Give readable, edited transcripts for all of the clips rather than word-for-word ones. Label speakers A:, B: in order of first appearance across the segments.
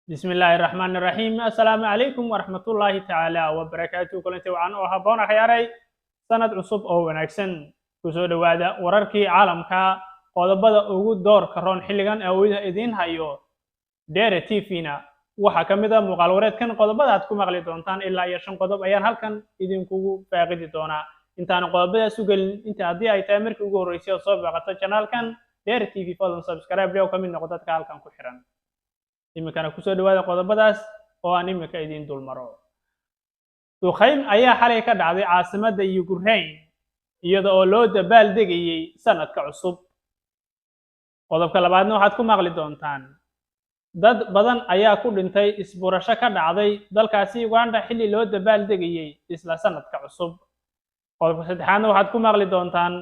A: بسم الله الرحمن الرحيم السلام عليكم ورحمة الله تعالى وبركاته كلنتي وعن وهبونا خياري سند عصب أو ونكسن كسود وادا ورركي عالمك qodobada ugu doorka roon xilligan awooda idin hayo dheere TV-na waxa kamida muuqaal wareedkan qodobada aad ku maqli doontaan ilaa iyo 5 qodob ayaan halkan idinkugu faaqidi doonaa intaan qodobadaas u galin inta hadii ay tahay markii ugu horeysay oo soo baqato channelkan dheere TV fadlan subscribe iyo kamid noqo dadka halkan ku xiran imikana ku soo dhawaada qodobadaas oo aan imika idin dul maro duqeyn ayaa xalay ka dhacday caasimadda Ukraine iyada oo loo dabaal degayay sanadka cusub qodobka labaadna waxaad ku maqli doontaan dad badan ayaa ku dhintay isbuurasho ka dhacday dalkaasi Uganda xilli loo dabaal degayay isla sanadka cusub qodobka saddexaadna waxaad ku maqli doontaan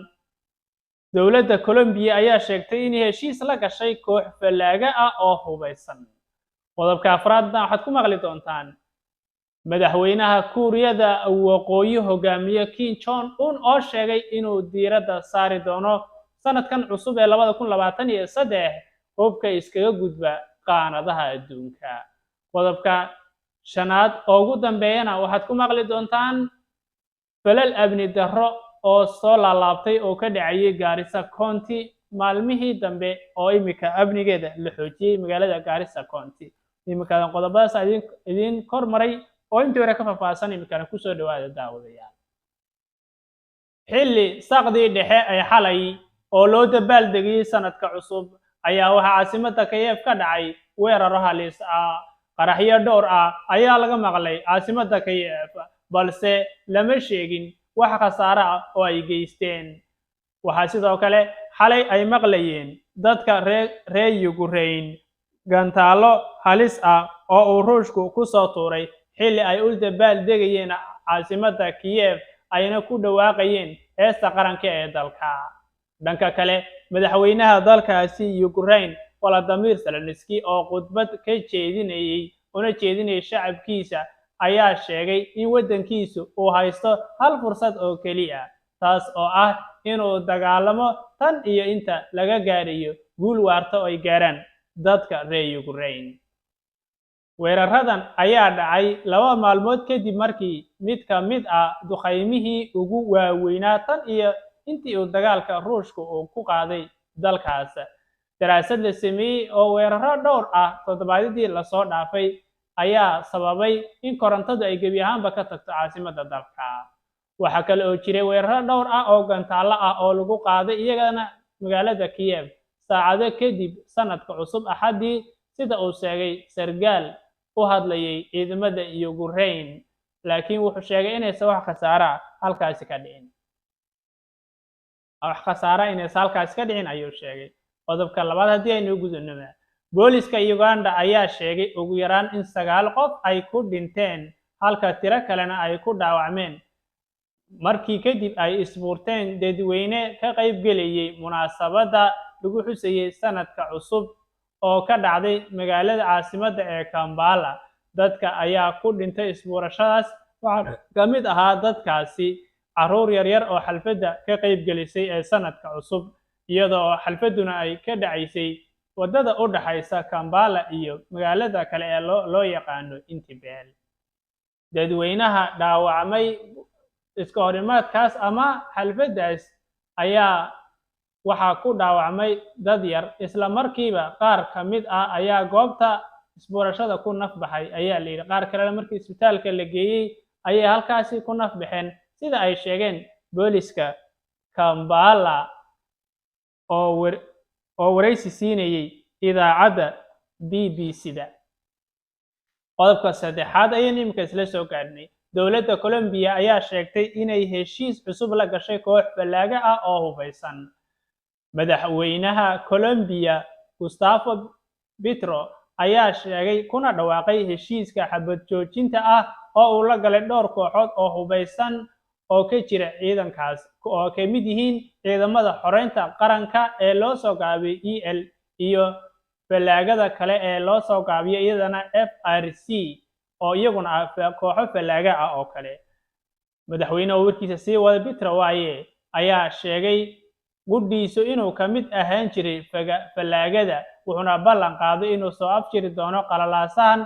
A: dawladda Colombia ayaa sheegtay in heshiis la gashay koox falaaga ah oo hubeysan qodobka afraadna waxaad ku maqli doontaan madaxweynaha Kuuriyada Waqooyi hogaamiye Kim Jong Un oo sheegay inuu diiradda saari doono sanadkan cusub ee 2023 hubka iskaga gudba qaanadaha adduunka qodobka shanaad oo ugu dambeeyana waxaad ku maqli doontaan falal abni darro oo soo laalaabtay oo ka dhacay Garissa County maalmihii dambe oo imika abnigeeda la xoojiyay magaalada Garissa County imika qodobadaas idin kormaray oo intii hore ka faahfaahsan imika ku soo dhawaada daawadayaal xilli saqdii dhexe ay xalay oo loo dabaal degay sanadka cusub ayaa waxa caasimadda Kiev ka dhacay weeraro halis ah qaraxyo dhowr ah ayaa laga maqlay caasimadda Kiev balse lama sheegin wax khasaare ah oo ay geysteen waxa sidoo kale xalay ay maqlayeen dadka reer Ukraine gantaalo halis ah oo Ruushku ku soo tuuray xilli ay u dabaal degayeen caasimadda Kiev ayna ku dhawaaqayeen heesta qaranka ee dalka dhanka kale madaxweynaha dalkaasi Ukraine Volodymyr Zelensky oo khudbad ka jeedinayay shacabkiisa ayaa sheegay in wadankiisu uu haysto hal fursad oo kaliya taas oo ah inuu dagaalamo tan iyo inta laga gaarayo guul waarta oo ay gaaraan dadka reer Ukraine weeraradan ayaa dhacay 2 maalmood kadib markii mid ka mid ah duqeymihii ugu waaweynaa tan iyo intii uu dagaalka Ruushku uu ku qaaday dalkaas daraasad la sameeyay oo weeraro dhowr ah toddobaadkii la soo dhaafay ayaa sababay in korontada ay gebi ahaanba ka tagto caasimadda dalka waxa kale oo jiray weeraro dhowr ah oo gantaalo ah oo lagu qaaday iyagana magaalada Kiev saacado kadib sanadka cusub axadii sida uu sheegay sargaal u hadlayay ciidamada Ukraine laakiin wuxuu sheegay inaysan wax khasaare halkaas ka dhicin ayuu sheegay qodobka labaad hadii aynu gudubno booliska Uganda ayaa sheegay ugu yaraan in 9 qof ay ku dhinteen halka tiro kalena ay ku dhaawacmeen markii kadib ay isbuurteen dadweyne ka qayb galayay munaasabada lagu xusayay sanadka cusub oo ka dhacday magaalada caasimadda ee Kampala dadka ayaa ku dhintay isbuurashadaas waxa kamid ahaa dadkaasi caruur yar oo xalfadda ka qayb galisay ee sanadka cusub iyadoo xalfaduna ay ka dhacaysay wadada u dhaxaysa Kampala iyo magaalada kale ee loo yaqaano Entebbe dadweynaha dhaawacmay iska horimaadkaas ama xalfadaas ayaa waxa ku dhaawacmay dad yar isla markiiba qaar kamid ah ayaa goobta isbuurashada ku nafbaxay ayaa la yiri qaar kale markii isbitaalka la geeyay ayaa halkaasi ku nafbaxeen sida ay sheegeen booliska Kampala oo wareysi siinayay idaacadda BBC-da qodobka saddexaad ayaan imika isla soo gaarnay dawladda Colombia ayaa sheegtay inay heshiis cusub la gashay koox falaaga ah oo hubeysan madaxweynaha Colombia Gustavo Petro ayaa sheegay kuna dhawaaqay heshiiska xabad joojinta ah oo uu la galay dhowr kooxood oo hubeysan oo ka jira ciidankaas oo ka mid yihiin ciidamada xoreynta qaranka ee loo soo gaabiyay EL iyo falaagada kale ee loo soo gaabiyay iyadana FRC oo iyaguna ah kooxo falaaga ah oo kale madaxweynaha warkiisa sii wada Petro ayaa sheegay guddiisu inuu ka mid ahaan jiray falaagada wuxuuna ballan qaaday inuu soo afjiri doono qalalaasahan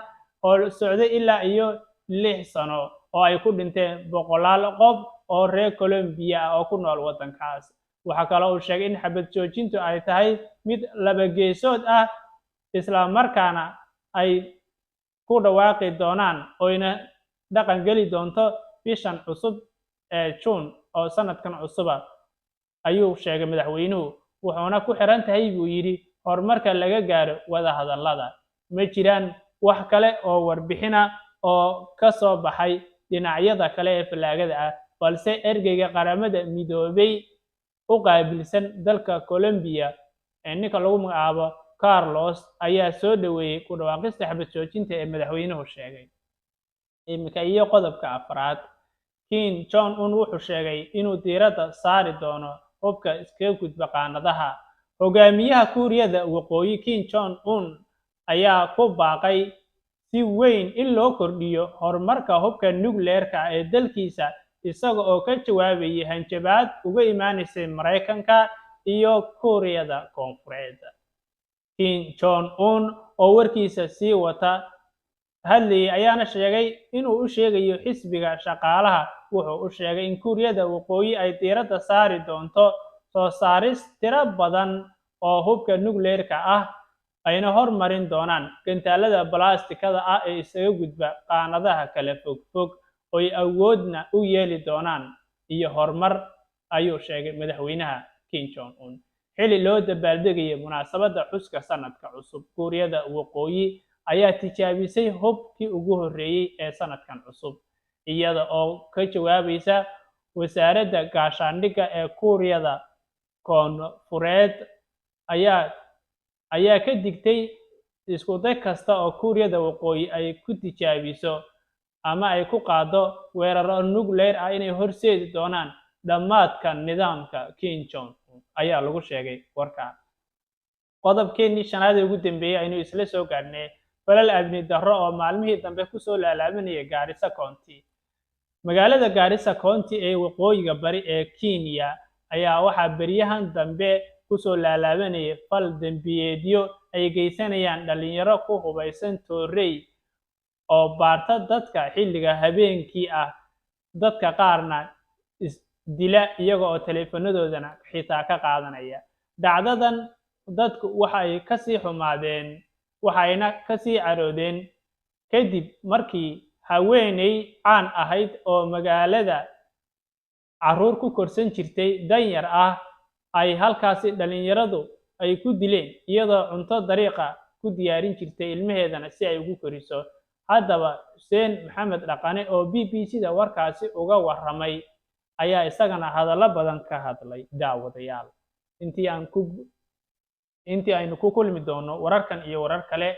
A: oo socday ilaa iyo 6 sano oo ay ku dhinteen boqolaal qof oo reer Colombia ah oo ku nool waddankaas. Waxa kale oo uu sheegay in xabad joojintu ay tahay mid laba geesood ah isla markaana ay ku dhawaaqi doonaan oyna dhaqan geli doonto bishan cusub ee June oo sanadkan cusuba ayuu sheegay madaxweynuhu, wuxuuna ku xiran tahay buu yidhi horumarka laga gaaro wada hadallada. Ma jiraan wax kale oo warbixina oo ka soo baxay dhinacyada kale ee falaagada ah, balse ergeyga qaramada midoobay u qaabilsan dalka Colombia ee ninka lagu magacaabo Carlos ayaa soo dhaweeyay ku dhawaaqista xabad joojinta ee madaxweynuhu sheegay. Iminka iyo qodobka afraad, Kim Jong-un wuxuu sheegay inuu diiradda saari doono hubka iskaga gudba qaanadaha. Hogaamiyaha Kuuriyada Waqooyi Kim Jong-un ayaa ku baaqay si weyn in loo kordhiyo horumarka hubka nukleerka ee dalkiisa isaga oo ka jawaabayay hanjabaad uga imaanaysay Mareykanka iyo Kuuriyada Koonfureed. Kim Jong-un oo warkiisa sii wata hadlayay ayaana sheegay inuu u sheegayo xisbiga shaqaalaha. Wuxuu u sheegay in Kuuriyada Waqooyi ay diiradda saari doonto soo saaris tiro badan oo hubka nukleerka ah ayna hormarin doonaan gantaalada balaastikada ah ee isaga gudba qaanadaha kala fogfog oo ay awoodna u yeeli doonaan iyo horumar, ayuu sheegay madaxweynaha Kim Jong-un. Xilli loo dabaaldegayay munaasabadda xuska sanadka cusub, Kuuriyada Waqooyi ayaa tijaabisay hubkii ugu horreeyay ee sanadkan cusub, iyada oo ka jawaabaysa wasaaradda gaashaandhigga ee Kuuriyada Koonfureed ayaa ka digtay isku day kasta oo Kuuriyada Waqooyi ay ku tijaabiso ama ay ku qaado weeraro nukleer ah inay horseedi doonaan dhammaadka nidaamka Kim Jong-un, ayaa lagu sheegay warka. Qodobkeennii shanaad ee ugu dambeeyay aynu isla soo gaarnay falal amni darro oo maalmihii dambe ku soo laalaabanaya Garissa County. Magaalada Garissa County ee waqooyiga bari ee Kenya ayaa waxaa beryahan dambe ku soo laalaabanaya fal dambiyeedyo ay geysanayaan dhalinyaro ku hubaysan toorey oo baarta dadka xilliga habeenkii ah, dadka qaarna dila iyaga oo taleefanadoodana xitaa ka qaadanaya. Dhacdadan dadku waxay ka sii xumaadeen waxayna ka sii caroodeen kadib markii haweeney caan ahayd oo magaalada carruur ku korsan jirtay danyar ah ay halkaasi dhalinyaradu ay ku dileen iyadoo cunto dariiqa ku diyaarin jirtay ilmaheedana si ay ugu koriso. Haddaba Xuseen Maxamed Dhaqane oo BBC-da warkaasi uga warramay ayaa isagana hadallo badan ka hadlay. Daawadayaal, intii aynu ku kulmi doono wararkan iyo warar kale,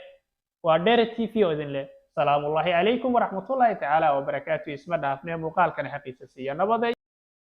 A: waa Dheere TV oo idin leh salaamullaahi calaykum waraxmatullaahi tacaala wabarakaatuh. Isma dhaafnee muuqaalkan xaqiisa siiya nabaday.